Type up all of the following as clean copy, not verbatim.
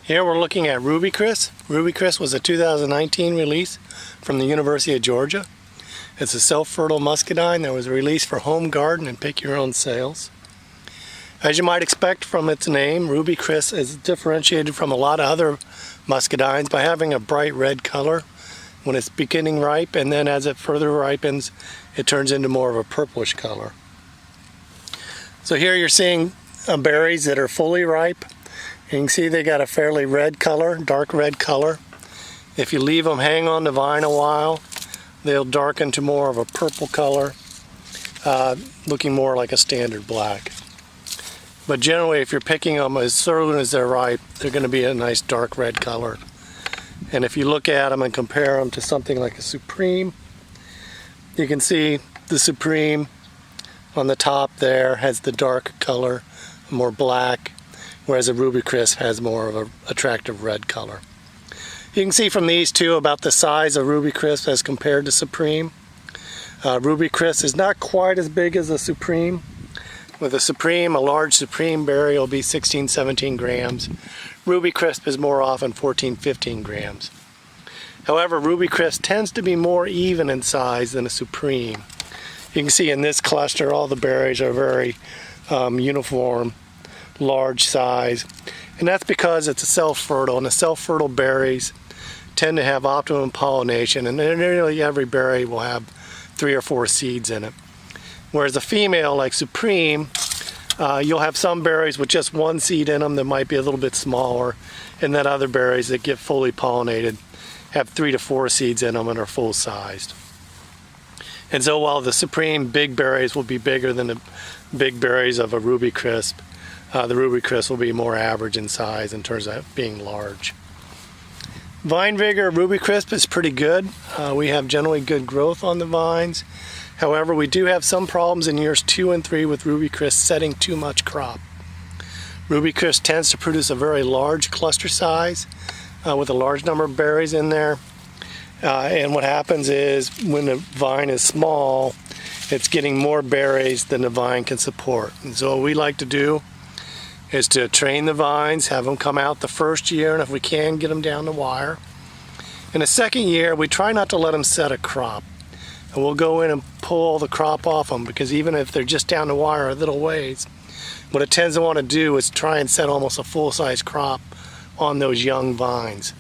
Here we're looking at Ruby Crisp. Ruby Crisp was a 2019 release from the University of Georgia. It's a self-fertile muscadine that was released for home garden and pick your own sales. As you might expect from its name, Ruby Crisp is differentiated from a lot of other muscadines by having a bright red color when it's beginning ripe, and then as it further ripens it turns into more of a purplish color. So here you're seeing berries that are fully ripe. You can see they got a fairly red color, dark red color. If you leave them hang on the vine a while, they'll darken to more of a purple color, looking more like a standard black. But generally, if you're picking them as soon as they're ripe, they're going to be a nice dark red color. And if you look at them and compare them to something like a Supreme, you can see the Supreme on the top there has the dark color, more black, whereas a Ruby Crisp has more of an attractive red color. You can see from these two about the size of Ruby Crisp as compared to Supreme. Ruby Crisp is not quite as big as a Supreme. With a Supreme, a large Supreme berry will be 16-17 grams. Ruby Crisp is more often 14-15 grams. However, Ruby Crisp tends to be more even in size than a Supreme. You can see in this cluster all the berries are very uniform, large size, and that's because it's a self-fertile, and the self-fertile berries tend to have optimum pollination, and nearly every berry will have 3 or 4 seeds in it. Whereas a female like Supreme, you'll have some berries with just 1 seed in them that might be a little bit smaller, and then other berries that get fully pollinated have 3 to 4 seeds in them and are full sized. And so while the Supreme big berries will be bigger than the big berries of a Ruby Crisp, the Ruby Crisp will be more average in size in terms of being large. Vine vigor of Ruby Crisp is pretty good. We have generally good growth on the vines. However, we do have some problems in years 2 and 3 with Ruby Crisp setting too much crop. Ruby Crisp tends to produce a very large cluster size with a large number of berries in there. And what happens is when the vine is small, it's getting more berries than the vine can support. And so what we like to do is to train the vines, have them come out the first year, and if we can, get them down the wire. In the second year, we try not to let them set a crop. And we'll go in and pull all the crop off them, because even if they're just down the wire a little ways, what it tends to want to do is try and set almost a full-size crop on those young vines.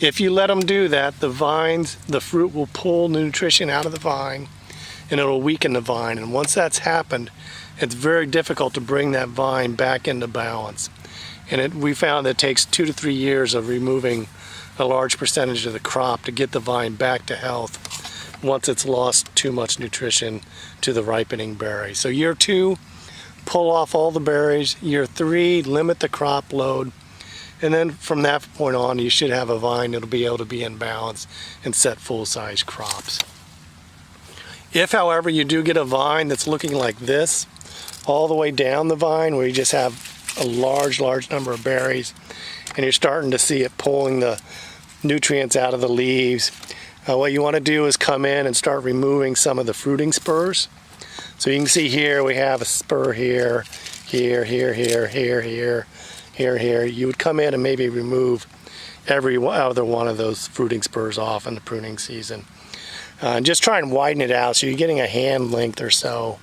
If you let them do that, the fruit will pull nutrition out of the vine, and it'll weaken the vine. And once that's happened, it's very difficult to bring that vine back into balance. And we found that it takes 2 to 3 years of removing a large percentage of the crop to get the vine back to health once it's lost too much nutrition to the ripening berry. So year 2, pull off all the berries. Year 3, limit the crop load. And then from that point on, you should have a vine that'll be able to be in balance and set full-size crops. If, however, you do get a vine that's looking like this, all the way down the vine, where you just have a large number of berries, and you're starting to see it pulling the nutrients out of the leaves, what you want to do is come in and start removing some of the fruiting spurs. So you can see here we have a spur here, here. You would come in and maybe remove every other one of those fruiting spurs off in the pruning season. Just try and widen it out so you're getting a hand length or so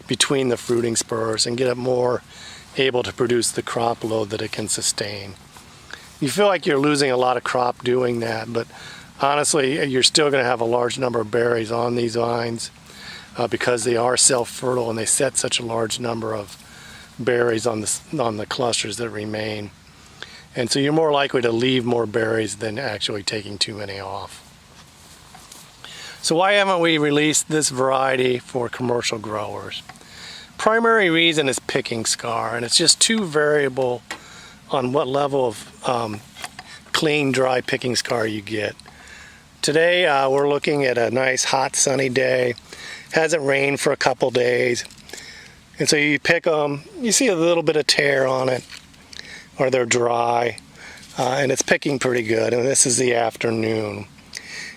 between the fruiting spurs and get it more able to produce the crop load that it can sustain. You feel like you're losing a lot of crop doing that, but honestly, you're still going to have a large number of berries on these vines because they are self-fertile and they set such a large number of berries on the clusters that remain. And so you're more likely to leave more berries than actually taking too many off. So why haven't we released this variety for commercial growers? Primary reason is picking scar, and it's just too variable on what level of clean, dry picking scar you get. Today we're looking at a nice hot sunny day. Hasn't rained for a couple days, and so you pick them, you see a little bit of tear on it, or they're dry, and it's picking pretty good. And this is the afternoon.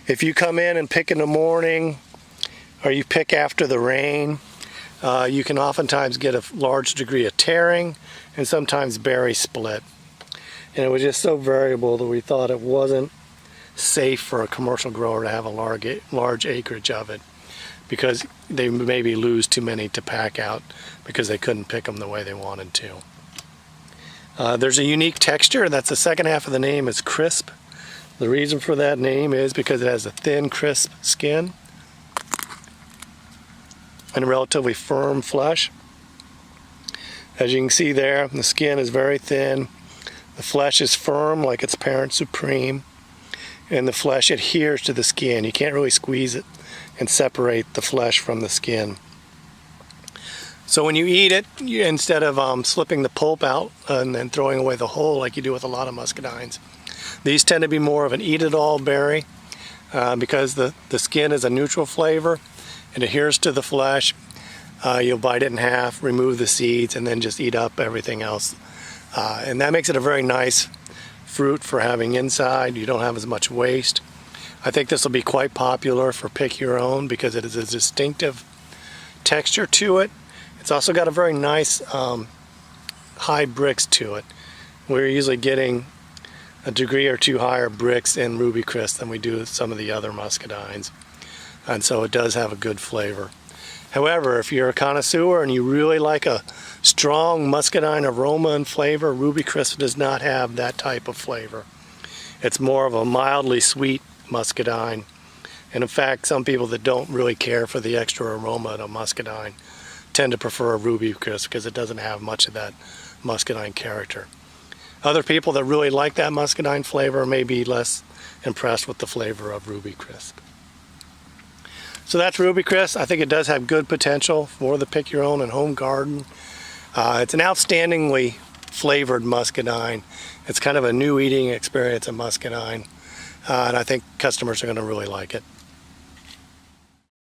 If you come in and pick in the morning, or you pick after the rain, you can oftentimes get a large degree of tearing and sometimes berry split. and it was just so variable that we thought it wasn't safe for a commercial grower to have a large acreage of it, because they maybe lose too many to pack out because they couldn't pick them the way they wanted to. There's a unique texture. That's the second half of the name is crisp. The reason for that name is because it has a thin, crisp skin and a relatively firm flesh. As you can see there, the skin is very thin. The flesh is firm like its parent Supreme, and the flesh adheres to the skin. You can't really squeeze it and separate the flesh from the skin. So when you eat it, instead of slipping the pulp out and then throwing away the whole like you do with a lot of muscadines, these tend to be more of an eat-it-all berry because the skin is a neutral flavor. It adheres to the flesh. You'll bite it in half, remove the seeds, and then just eat up everything else. And that makes it a very nice fruit for having inside. You don't have as much waste. I think this will be quite popular for pick your own because it is a distinctive texture to it. It's also got a very nice high bricks to it. We're usually getting a degree or two higher bricks in Ruby Crisp than we do with some of the other muscadines. And so it does have a good flavor. However, if you're a connoisseur and you really like a strong muscadine aroma and flavor, Ruby Crisp does not have that type of flavor. It's more of a mildly sweet muscadine. And in fact, some people that don't really care for the extra aroma in a muscadine tend to prefer Ruby Crisp because it doesn't have much of that muscadine character. Other people that really like that muscadine flavor may be less impressed with the flavor of Ruby Crisp. So that's Ruby Crisp. I think it does have good potential for the pick your own and home garden. It's an outstandingly flavored muscadine. It's kind of a new eating experience of muscadine, and I think customers are going to really like it.